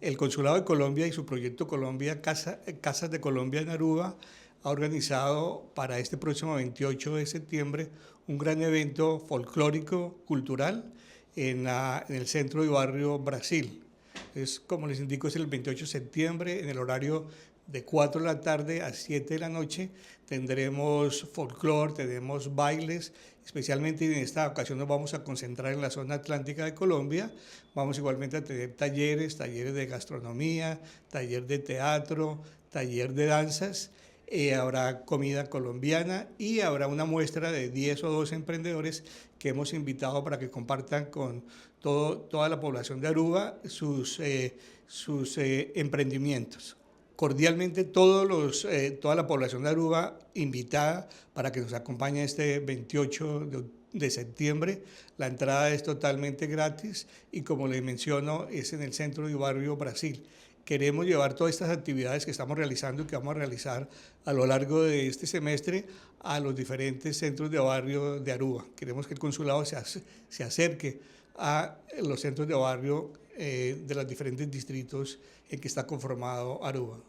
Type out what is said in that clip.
El Consulado de Colombia y su proyecto Colombia, Casas de Colombia en Aruba, ha organizado para este próximo 28 de septiembre un gran evento folclórico, cultural, en el centro de Barrio Brasil. Como les indico, es el 28 de septiembre, en el horario de 4 de la tarde a 7 de la noche. Tendremos folclore, tendremos bailes, especialmente en esta ocasión nos vamos a concentrar en la zona atlántica de Colombia. Vamos igualmente a tener talleres de gastronomía, taller de teatro, taller de danzas. Habrá comida colombiana y habrá una muestra de 10 o 12 emprendedores que hemos invitado para que compartan con toda la población de Aruba sus emprendimientos. Cordialmente toda la población de Aruba invitada para que nos acompañe este 28 de septiembre. La entrada es totalmente gratis y, como les menciono, es en el centro de Barrio Brasil. Queremos llevar todas estas actividades que estamos realizando y que vamos a realizar a lo largo de este semestre a los diferentes centros de barrio de Aruba. Queremos que el consulado se acerque a los centros de barrio de los diferentes distritos en que está conformado Aruba.